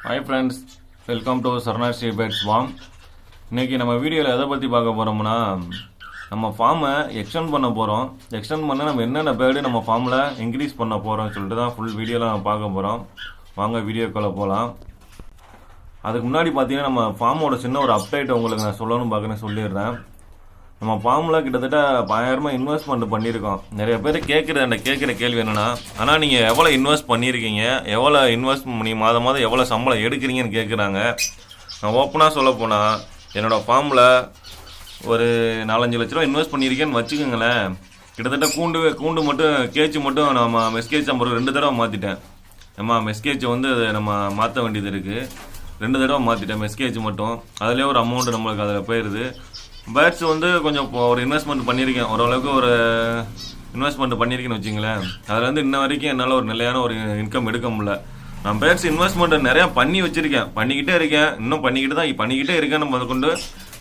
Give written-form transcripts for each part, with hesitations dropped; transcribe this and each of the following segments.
Hi friends, welcome to Saranasri pets farm. இன்றைக்கி நம்ம வீடியோவில் எதை பற்றி பார்க்க போகிறோம்னா, நம்ம ஃபார்மை எக்ஸ்டெண்ட் பண்ண போகிறோம். எக்ஸ்டெண்ட் பண்ண நம்ம என்னென்ன பேர்டு நம்ம ஃபார்மில் இன்க்ரீஸ் பண்ண போகிறோம்னு சொல்லிட்டு தான் ஃபுல் வீடியோவில் நம்ம பார்க்க போகிறோம். வாங்க வீடியோக்குள்ளே போகலாம். அதுக்கு முன்னாடி பார்த்தீங்கன்னா நம்ம ஃபார்மோட சின்ன ஒரு அப்டேட் உங்களுக்கு நான் சொல்லணும்னு சொல்லிடுறேன். நம்ம ஃபார்மில் கிட்டத்தட்ட 1000 இன்வெஸ்ட்மெண்ட் பண்ணியிருக்கோம். நிறைய பேர் கேட்குற கேள்வி என்னென்னா, ஆனால் நீங்கள் எவ்வளோ இன்வெஸ்ட் பண்ணியிருக்கீங்க, எவ்வளோ இன்வெஸ்ட் பண்ணி மாதம் எவ்வளோ சம்பளம் எடுக்கிறீங்கன்னு கேட்குறாங்க. நான் ஓப்பனாக சொல்ல போனால் என்னோடய ஃபார்மில் ஒரு 4-5 லட்ச ரூபா இன்வெஸ்ட் பண்ணியிருக்கேன்னு வச்சுக்கோங்களேன். கிட்டத்தட்ட கூண்டு மட்டும் கேச்சு மட்டும் நம்ம மெஸ்கேச் நம்பர் 2 தடவை மாற்றிட்டேன். மெஸ்கேச்சை வந்து நம்ம மாற்ற வேண்டியது இருக்குது. 2 தடவை மாற்றிட்டேன் மெஸ்கேச் மட்டும். அதிலே ஒரு அமௌண்ட் நம்மளுக்கு அதில் போயிடுது. பேர்ட்ஸ் வந்து கொஞ்சம் ஒரு இன்வெஸ்ட்மெண்ட் பண்ணியிருக்கேன், ஓரளவுக்கு ஒரு இன்வெஸ்ட்மெண்ட் பண்ணியிருக்கேன்னு வச்சுங்களேன். அதில் வந்து இன்ன வரைக்கும் என்னால் ஒரு நிலையான ஒரு இன்கம் எடுக்க முடியல. நான் பேர்ட்ஸ் இன்வெஸ்ட்மெண்ட் நிறையா பண்ணி வச்சுருக்கேன், பண்ணிக்கிட்டே இருக்கேன், இன்னும் பண்ணிக்கிட்டே இருக்கேன்னு முதற்கொண்டு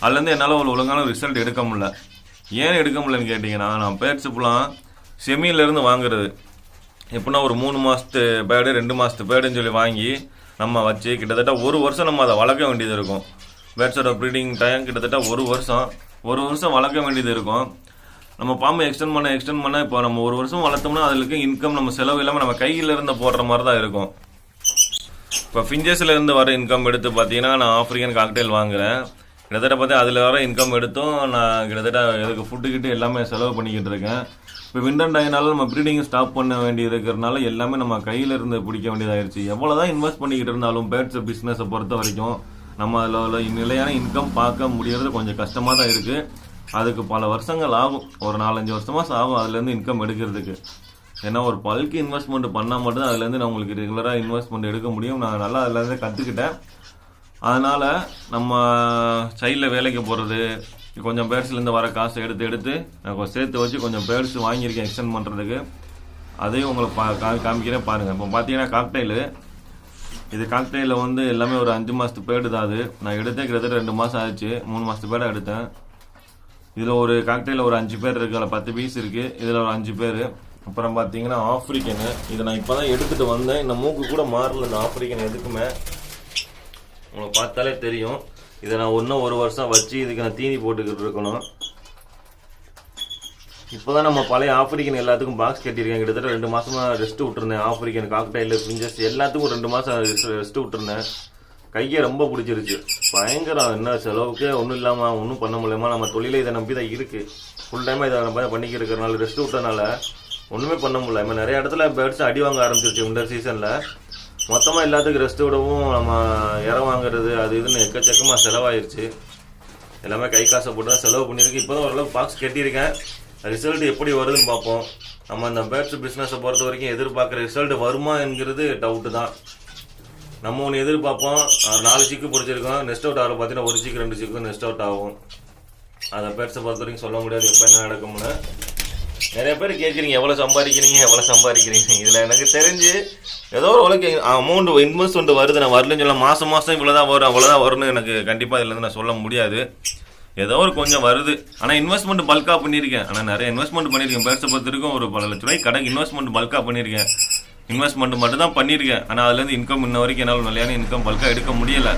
அதுலேருந்து என்னால் ஒரு ஒழுங்கான ரிசல்ட் எடுக்க முடியல. ஏன் எடுக்க முடியலன்னு கேட்டிங்கன்னா, நான் பேர்ட்ஸ் இப்போலாம் செமியிலேருந்து வாங்குறது எப்படின்னா ஒரு 3 மாதத்து பேர்டு 2 மாதத்து பேர்டுன்னு சொல்லி வாங்கி நம்ம வச்சு கிட்டத்தட்ட 1 வருஷம் நம்ம அதை வளர்க்க வேண்டியது இருக்கும். பேர்ட்ஸோட ப்ரீடிங் டைம் கிட்டத்தட்ட 1 வருஷம் வளர்க்க வேண்டியது இருக்கும். நம்ம பாம்பை எக்ஸ்டெண்ட் பண்ண இப்போ நம்ம 1 வருஷம் வளர்த்தோம்னா அதுக்கு இன்கம் நம்ம செலவு இல்லாமல் நம்ம கையில் இருந்து போடுற மாதிரி தான் இருக்கும். இப்போ ஃபிஞ்சஸ்லேருந்து வர இன்கம் எடுத்து பார்த்தீங்கன்னா, நான் ஆஃப்ரிக்கன் காக்டெயில் வாங்குகிறேன். கிட்டத்தட்ட பார்த்தா அதில் வர இன்கம் எடுத்தும் நான் கிட்டத்தட்ட இதுக்கு ஃபுட்டுக்கிட்டு எல்லாமே செலவு பண்ணிக்கிட்டு இருக்கேன். இப்போ விண்டர் டைம்னால நம்ம ப்ரீடிங் ஸ்டாப் பண்ண வேண்டி இருக்கிறதுனால எல்லாமே நம்ம கையில் இருந்து பிடிக்க வேண்டியதாகிடுச்சு. எவ்வளோ தான் இன்வெஸ்ட் பண்ணிக்கிட்டு இருந்தாலும் பேர்ட்ஸ் பிஸ்னஸை பொறுத்த வரைக்கும் நம்ம அதில் நிலையான இன்கம் பார்க்க முடியறது கொஞ்சம் கஷ்டமாக தான் இருக்குது. அதுக்கு பல வருஷங்கள் ஆகும், ஒரு 4-5 வருஷமாக ஆகும் அதுலேருந்து இன்கம் எடுக்கிறதுக்கு. ஏன்னா ஒரு பல்க் இன்வெஸ்ட்மெண்ட் பண்ணால் மட்டும்தான் அதுலேருந்து நான் உங்களுக்கு ரெகுலராக இன்வெஸ்ட்மெண்ட் எடுக்க முடியும். நான் நல்லா அதுலேருந்து கற்றுக்கிட்டேன். அதனால் நம்ம சைடில் வேலைக்கு போகிறது, கொஞ்சம் பேர்ட்ஸ்லேருந்து வர காசை எடுத்து நான் சேர்த்து வச்சு கொஞ்சம் பேர்ட்ஸ் வாங்கியிருக்கேன் எக்ஸ்டெண்ட் பண்ணுறதுக்கு. அதையும் உங்களுக்கு காமிக்கிறேன் பாருங்கள். இப்போ பார்த்தீங்கன்னா காக்டெயிலு, இது காக்டெயிலில் வந்து எல்லாமே ஒரு 5 மாதத்து பேர்டு தான். அது நான் எடுத்தேன் கிட்டத்தட்ட 2 மாதம் ஆச்சு. 3 மாதத்து பேர்டாக எடுத்தேன். இதில் ஒரு காக்டெயிலில் ஒரு 5 பேர் இருக்குது, அதில் 10 பீஸ் இருக்குது. இதில் ஒரு 5 பேர். அப்புறம் பார்த்தீங்கன்னா ஆஃப்ரிக்கனு, இதை நான் இப்போ தான் எடுத்துகிட்டு வந்தேன். இந்த மூக்கு கூட மாறல இந்த ஆஃப்ரிக்கன் எதுக்குமே, உங்களுக்கு பார்த்தாலே தெரியும். இதை நான் இன்னும் 1 வருஷம் வச்சு இதுக்கு நான் தீனி போட்டுக்கிட்டு இருக்கணும். இப்போ தான் நம்ம பழைய ஆஃப்ரிக்கன் எல்லாத்துக்கும் பாக்ஸ் கட்டியிருக்கேன். கிட்டத்தட்ட 2 மாதமாக ரெஸ்ட் விட்டுருந்தேன். ஆஃப்ரிக்கன் காக்டெயில் பிஞ்சஸ் எல்லாத்துக்கும் 2 மாதம் ரெஸ்ட் விட்டுருந்தேன். கையை ரொம்ப பிடிச்சிருச்சு, பயங்கரம். என்ன செலவுக்கே ஒன்றும் இல்லாமல் ஒன்றும் பண்ண முடியாமல் நம்ம தொழிலை இதை நம்பி தான் இருக்குது. ஃபுல் டைமாக இதை நம்ம பண்ணிக்கிட்டு இருக்கிறனால ரெஸ்ட் விட்டனால ஒன்றுமே பண்ண முடியல. இப்போ நிறைய இடத்துல பேர்ட்ஸ் அடி வாங்க ஆரம்பிச்சிருச்சு விண்டர் சீசனில். மொத்தமாக எல்லாத்துக்கும் ரெஸ்ட் விடவும் நம்ம வாங்குறது அது இதுன்னு எக்கச்சக்கமாக செலவாயிருச்சு. எல்லாமே கை காசை போட்டு தான் செலவு பண்ணியிருக்கு. இப்போ தான் ஓரளவுக்கு பாக்ஸ் கட்டியிருக்கேன். ரிசல்ட் எப்படி வருதுன்னு பார்ப்போம். நம்ம இந்த பேர்ட்ஸ் பிஸ்னஸை பொறுத்த வரைக்கும் எதிர்பார்க்குற ரிசல்ட் வருமா என்கிறது டவுட்டு தான். நம்ம ஒன்று எதிர்பார்ப்போம், 4 சிக்கு பிடிச்சிருக்கோம், நெஸ்ட் அவுட் ஆகிற பார்த்தீங்கன்னா 1 சிக்கு 2 சிக்கு நெஸ்ட் அவுட் ஆகும். அதை பேர்ட்ஸை பொறுத்த வரைக்கும் சொல்ல முடியாது எப்போ என்ன நடக்கும்னு. நிறைய பேர் கேட்குறீங்க எவ்வளோ சம்பாதிக்கிறீங்க. இதில் எனக்கு தெரிஞ்சு ஏதோ ஒரு அளவுக்கு அமௌண்ட் இன்வெஸ்ட்மெண்ட் வருது. நான் வரலன்னு சொல்ல மாதம் இவ்வளோதான் வரும் அவ்வளோதான் வரும்னு எனக்கு கண்டிப்பாக இதுலேருந்து நான் சொல்ல முடியாது. ஏதோ ஒரு கொஞ்சம் வருது. ஆனால் இன்வெஸ்ட்மெண்ட் பல்காக பண்ணியிருக்கேன். ஆனால் நிறைய இன்வெஸ்ட்மெண்ட் பண்ணியிருக்கேன். பேர்ட்ஸை பொறுத்த வரைக்கும் ஒரு 10 லட்ச ரூபாய் கணக்கு இன்வெஸ்ட்மெண்ட் பல்காக பண்ணியிருக்கேன். இன்வெஸ்ட்மெண்ட் மட்டும் தான் பண்ணியிருக்கேன். ஆனால் அதுலேருந்து இன்கம் இன்ன வரைக்கும் என்னால் நிலையான இன்கம் பல்காக எடுக்க முடியலை.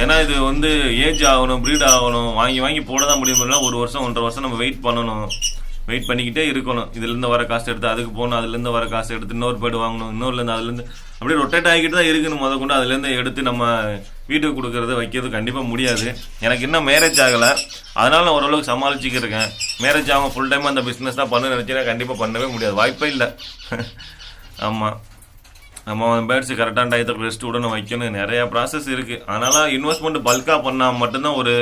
ஏன்னா இது வந்து ஏஜ் ஆகணும், ப்ரீட் ஆகணும், வாங்கி போட தான் முடியும். 1 வருஷம் 1.5 வருஷம் நம்ம வெயிட் பண்ணணும், வெயிட் பண்ணிக்கிட்டே இருக்கணும். இதுலேருந்து வர காசு எடுத்து அதுக்கு போகணும், அதுலேருந்து வர காசு எடுத்து இன்னொரு பேர்டு வாங்கணும், இன்னொருலேருந்து அதுலேருந்து அப்படியே ரொட்டேட் ஆகிக்கிட்டு தான் இருக்குன்னு கொண்டு அதுலேருந்து எடுத்து நம்ம வீட்டுக்கு கொடுக்கறது வைக்கிறது கண்டிப்பாக முடியாது. எனக்கு இன்னும் மேரேஜ் ஆகலை, அதனால் நான் ஓரளவுக்கு சமாளிச்சுக்கிருக்கேன். மேரேஜ் ஆகும் ஃபுல் டைமாக அந்த பிஸ்னஸ் தான் பண்ண நினச்சினா கண்டிப்பாக பண்ணவே முடியாது, வாய்ப்பே இல்லை. ஆமாம், நம்ம பேர்ட்ஸு கரெக்டான டயத்துக்கு ரெஸ்ட் விடணும், வைக்கணும், நிறையா ப்ராசஸ் இருக்குது. அதனால் இன்வெஸ்ட்மெண்ட் பல்காக பண்ணால் மட்டும்தான் ஒரு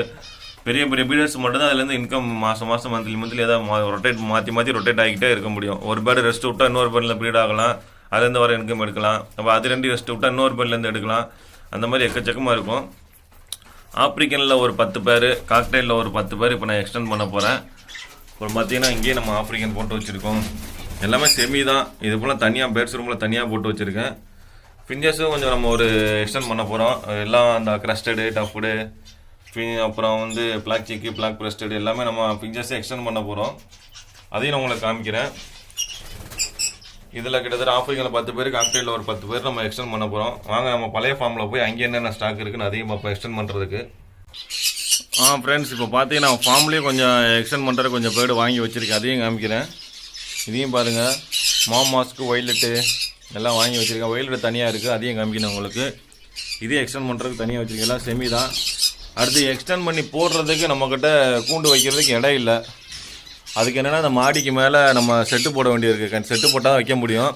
பெரிய பீடர்ஸ் மட்டும்தான் அதுலேருந்து இன்கம் மாதம் மந்த்லி ஏதாவது மாற்றி ரொட்டேட் ஆகிக்கிட்டே இருக்க முடியும். ஒரு பேர்டு ரெஸ்ட் விட்டால் இன்னொரு பேர்டில் ப்ரீட் ஆகலாம், அதுலேருந்து வர இன்கம் எடுக்கலாம். அப்போ அது 2 ரெஸ்ட் விட்டால் இன்னொரு பேர்லேருந்து எடுக்கலாம். அந்த மாதிரி எக்கச்சக்கமாக இருக்கும். ஆப்ரிக்கனில் ஒரு 10 பேர், காக்டெயிலில் ஒரு 10 பேர் இப்போ நான் எக்ஸ்டெண்ட் பண்ண போகிறேன். அப்புறம் பார்த்தீங்கன்னா இங்கேயே நம்ம ஆப்ரிக்கன் போட்டு வச்சுருக்கோம். எல்லாமே செமி தான். இது போல் தனியாக பேர்ட்ஸ் ரூமில் தனியாக போட்டு வச்சுருக்கேன். ஃபிஞ்சஸும் கொஞ்சம் நம்ம ஒரு எக்ஸ்டெண்ட் பண்ண போகிறோம். எல்லாம் அந்த க்ரஸ்டடு, டஃப்டு, அப்புறம் வந்து பிளாக் சிக்கு, பிளாக் ப்ரெஸ்டடு எல்லாமே நம்ம ஃபிஞ்சஸை எக்ஸ்டெண்ட் பண்ண போகிறோம். அதையும் நான் உங்களுக்கு காமிக்கிறேன். இதில் கிட்டத்தட்ட ஆஃப்ரிக்கனில் 10 பேர், காக்டெயிலில் ஒரு 10 பேர் நம்ம எக்ஸ்டெண்ட் பண்ண போகிறோம். வாங்க நம்ம பழைய ஃபார்மில் போய் அங்கே என்னென்ன ஸ்டாக் இருக்குன்னு அதையும் பார்ப்போம் எக்ஸ்டெண்ட் பண்ணுறதுக்கு. ஃப்ரெண்ட்ஸ், இப்போ பார்த்தீங்கன்னா ஃபார்ம்லேயே கொஞ்சம் எக்ஸ்டெண்ட் பண்ணுறது கொஞ்சம் பேர்டு வாங்கி வச்சுருக்கேன், அதையும் காமிக்கிறேன். இதையும் பாருங்கள், மாஸ்க்கு ஒயிலெட்டு எல்லாம் வாங்கி வச்சுருக்கேன். ஒயிலெட்டு தனியாக இருக்குது, அதையும் காமிக்கணும் உங்களுக்கு. இதையும் எக்ஸ்டெண்ட் பண்ணுறதுக்கு தனியாக வச்சுருக்கேன், எல்லாம் செமி தான். அடுத்து எக்ஸ்டெண்ட் பண்ணி போடுறதுக்கு நம்மக்கிட்ட கூண்டு வைக்கிறதுக்கு இடம் இல்லை. அதுக்கு என்னென்னா அந்த மாடிக்கு மேலே நம்ம செட்டு போட வேண்டியிருக்கு. செட்டு போட்டால் தான் வைக்க முடியும்.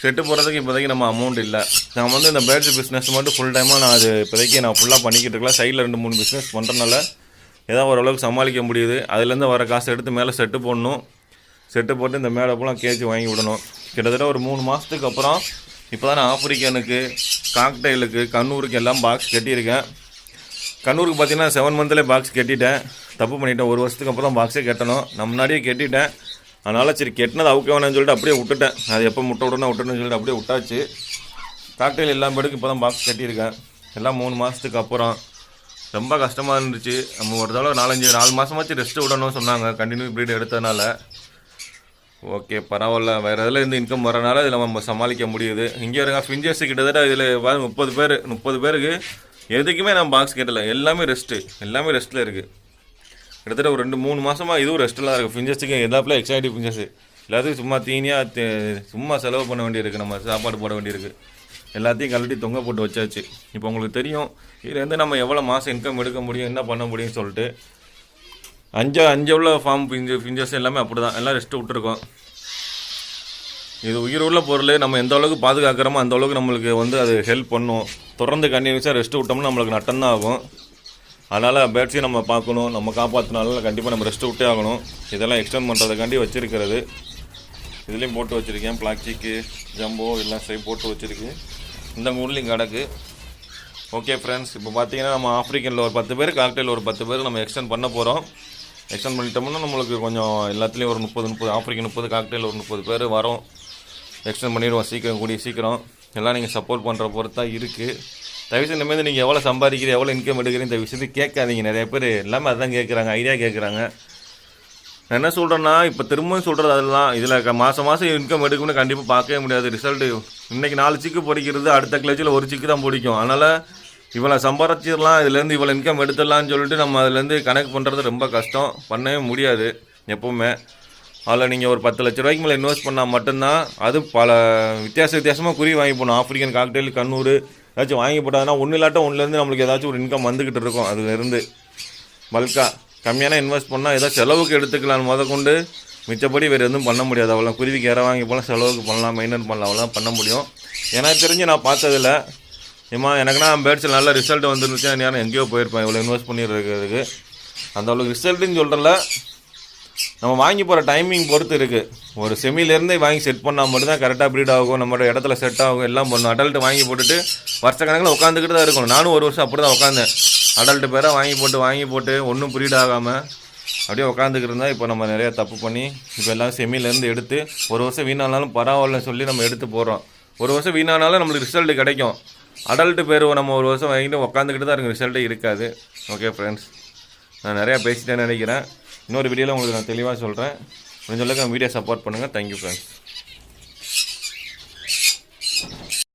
செட்டு போடுறதுக்கு இப்போதைக்கு நம்ம அமௌண்ட் இல்லை. நான் வந்து இந்த பேர்ட்ஸ் பிஸ்னஸ் மட்டும் ஃபுல் டைமாக நான் அது இப்போதைக்கு நான் ஃபுல்லாக பண்ணிக்கிட்டு இருக்கலாம். சைடில் 2-3 பிஸ்னஸ் பண்ணுறதுனால ஏதாவது ஓரளவுக்கு சமாளிக்க முடியுது. அதுலேருந்து வர காசை எடுத்து மேலே செட்டு போடணும். செட்டு போட்டு இந்த மேலே போலாம் கேஜி வாங்கி விடணும். கிட்டத்தட்ட ஒரு 3 மாதத்துக்கு அப்புறம் இப்போ தான் நான் ஆஃப்ரிக்கனுக்கு, காக்டெயிலுக்கு, கண்ணூருக்கு எல்லாம் பாக்ஸ் கட்டியிருக்கேன். கண்ணூருக்கு பார்த்தீங்கன்னா 7 மந்த்லேயே பாக்ஸ் கட்டிட்டேன். தப்பு பண்ணிட்டேன். 1 வருஷத்துக்கு அப்புறம் தான் பாக்ஸே கட்டணும். நம்ம முன்னாடியே கட்டிட்டேன். அதனால் சரி கெட்டினது அவுக்க வேணாம்னு சொல்லிட்டு அப்படியே விட்டுட்டேன். அது எப்போ முட்டை விடணும் விட்டுன்னு சொல்லிட்டு அப்படியே விட்டாச்சு. காக்டெயில் எல்லா பேருக்கு இப்போ தான் பாக்ஸ் கட்டியிருக்கேன். எல்லாம் 3 மாதத்துக்கு அப்புறம். ரொம்ப கஷ்டமாக இருந்துச்சு. நம்ம ஒரு தடவை 4 மாதமாச்சு ரெஸ்ட்டு விடணும்னு சொன்னாங்க, கண்டினியூ ப்ரீட் எடுத்ததுனால. ஓகே, பரவாயில்ல. வேறு இதில் இருந்து இன்கம் வரனால இதில் நம்ம சமாளிக்க முடியுது. இங்கே இருக்க ஃபிஞ்சர்ஸ் கிட்டத்தட்ட இதில் 30 பேருக்கு எதுக்குமே நான் பாக்ஸ் கேட்டல. எல்லாமே ரெஸ்ட்டில் இருக்குது. கிட்டத்தட்ட ஒரு 2-3 மாதமாக இதுவும் ரெஸ்ட்டில் தான் இருக்குது. ஃபிஞ்சர்ஸுக்கு எதாப்பில் எக்ஸைட்டிவ் ஃபிஞ்சர்ஸு எல்லாத்துக்கும் சும்மா தீனியாக சும்மா செலவு பண்ண வேண்டியிருக்கு. நம்ம சாப்பாடு போட வேண்டியிருக்கு. எல்லாத்தையும் கழட்டி தொங்க போட்டு வச்சாச்சு. இப்போ உங்களுக்கு தெரியும் இதுலேருந்து நம்ம எவ்வளோ மாதம் இன்கம் எடுக்க முடியும், என்ன பண்ண முடியும்னு சொல்லிட்டு. 5 உள்ள ஃபார்ம் ஃபிஞ்சர்ஸ் எல்லாமே அப்படி தான், எல்லாம் ரெஸ்ட்டு விட்டுருக்கோம். இது உயிர் உள்ள பொருள். நம்ம எந்த அளவுக்கு பாதுகாக்கிறோமோ அந்த அளவுக்கு நம்மளுக்கு வந்து அது ஹெல்ப் பண்ணும். தொடர்ந்து கண்டினியூஸாக ரெஸ்ட்டு விட்டோம்னா நம்மளுக்கு நட்டம் தான் ஆகும். அதனால் பேர்ட்ஸையும் நம்ம பார்க்கணும், நம்ம காப்பாற்றினாலும் கண்டிப்பாக நம்ம ரெஸ்ட்டு விட்டே ஆகணும். இதெல்லாம் எக்ஸ்டெண்ட் பண்ணுறதுக்காண்டி வச்சுருக்கிறது. இதுலேயும் போட்டு வச்சுருக்கேன். பிளாக்சிக்கு, ஜம்போ எல்லாம் போட்டு வச்சுருக்கு. இந்த ஊர்லேயும் கிடக்கு. ஓகே ஃப்ரெண்ட்ஸ், இப்போ பார்த்தீங்கன்னா நம்ம ஆஃப்ரிக்கனில் ஒரு 10 பேர், காக்டெயில் ஒரு 10 பேர் நம்ம எக்ஸ்டெண்ட் பண்ண போகிறோம். எக்ஸ்டெண்ட் பண்ணிட்டோம்னா நம்மளுக்கு கொஞ்சம் எல்லாத்துலேயும் ஒரு 30 ஆஃப்ரிக்கன் 30, காக்டெயில் ஒரு 30 பேர் வரும். எக்ஸ்டெண்ட் பண்ணிடுவோம் கூடிய சீக்கிரம். எல்லாம் நீங்கள் சப்போர்ட் பண்ணுற பொறுத்து தான் இருக்குது. தயவுசெய்து இனிமேல் நீங்கள் எவ்வளோ சம்பாதிக்கிறீங்க, எவ்வளோ இன்கம் எடுக்கிறீங்க இந்த விஷயத்துக்கு கேட்காதீங்க. நிறைய பேர் எல்லாமே அதுதான் கேட்குறாங்க, ஐடியா கேட்குறாங்க. நான் என்ன சொல்கிறேன்னா, இப்போ திரும்பவும் சொல்கிறது அதெல்லாம். இதில் மாதம் இன்கம் எடுக்கணும்னு கண்டிப்பாக பார்க்கவே முடியாது. ரிசல்ட்டு இன்றைக்கி 4 சிக்கு பொடிக்கிறது, அடுத்த கிளச்சில் 1 சிக்கு தான் பிடிக்கும். அதனால் இவ்வளோ சம்பாதிச்சிடலாம், இதுலேருந்து இவ்வளோ இன்கம் எடுத்துடலான்னு சொல்லிட்டு நம்ம அதுலேருந்து கணக்கு பண்ணுறது ரொம்ப கஷ்டம், பண்ணவே முடியாது எப்போவுமே. அதில் நீங்கள் ஒரு 10 லட்ச ரூபாய்க்கு மேலே இன்வெஸ்ட் பண்ணால் மட்டும்தான். அது பல வித்தியாசமாக குருவி வாங்கி போகணும். ஆஃப்ரிக்கன், காக்டெயில், கண்ணூர் ஏதாச்சும் வாங்கி போட்டாங்கன்னா ஒன்று இல்லாட்டம் ஒன்றுலேருந்து நம்மளுக்கு ஏதாச்சும் ஒரு இன்கம் வந்துக்கிட்டு இருக்கும். அதுலேருந்து பல்காக கம்மியான இன்வெஸ்ட் பண்ணால் ஏதோ செலவுக்கு எடுத்துக்கலான்னு கொண்டு மிச்சப்படி வேறு எதுவும் பண்ண முடியாது. அவ்வளோ குருவிக்கு இற வாங்கி போகலாம், செலவுக்கு பண்ணலாம், மெயின்டைன் பண்ணலாம், அவ்வளோதான் பண்ண முடியும். எனக்கு தெரிஞ்சு நான் பார்த்ததில்ல. எனக்குன்னா பேர்ட்ஸில் நல்ல ரிசல்ட் வந்துருந்துச்சு. நேரம் எங்கேயோ போயிருப்பேன் இவ்வளோ இன்வெஸ்ட் பண்ணிடுறதுக்கு. அந்த அவ்வளோ ரிசல்ட்டுன்னு சொல்கிறல, நம்ம வாங்கி போகிற டைமிங் பொறுத்து இருக்குது. ஒரு செமிலேருந்தே வாங்கி செட் பண்ணால் மட்டும்தான் கரெக்டாக ப்ரீட் ஆகும், நம்மளோட இடத்துல செட் ஆகும், எல்லாம் பண்ணணும். அடல்ட்டு வாங்கி போட்டுட்டு வருஷ கணக்கில் உட்காந்துக்கிட்டு தான் இருக்கணும். நானும் 1 வருஷம் அப்படி தான் உட்காந்தேன். அடல்ட்டு பேராக வாங்கி போட்டு ஒன்றும் ப்ரீட் ஆகாமல் அப்படியே உட்காந்துக்கிட்டு இருந்தால் இப்போ நம்ம நிறையா தப்பு பண்ணி இப்போ எல்லாம் செமிலேருந்து எடுத்து 1 வருஷம் வீணானாலும் பரவாயில்லன்னு சொல்லி நம்ம எடுத்து போடுறோம். 1 வருஷம் வீணானாலும் நம்மளுக்கு ரிசல்ட்டு கிடைக்கும். அடல்ட்டு பேர் நம்ம 1 வருஷம் வாங்கிட்டு உட்காந்துக்கிட்டு தான் இருக்கும், ரிசல்ட்டே இருக்காது. ஓகே ஃப்ரெண்ட்ஸ், நான் நிறையா பேசிட்டேன்னு நினைக்கிறேன். இன்னொரு வீடியோவில் உங்களுக்கு நான் தெளிவாக சொல்கிறேன். முடிஞ்ச அளவுக்கு வீடியோ சப்போர்ட் பண்ணுங்கள். Thank you friends.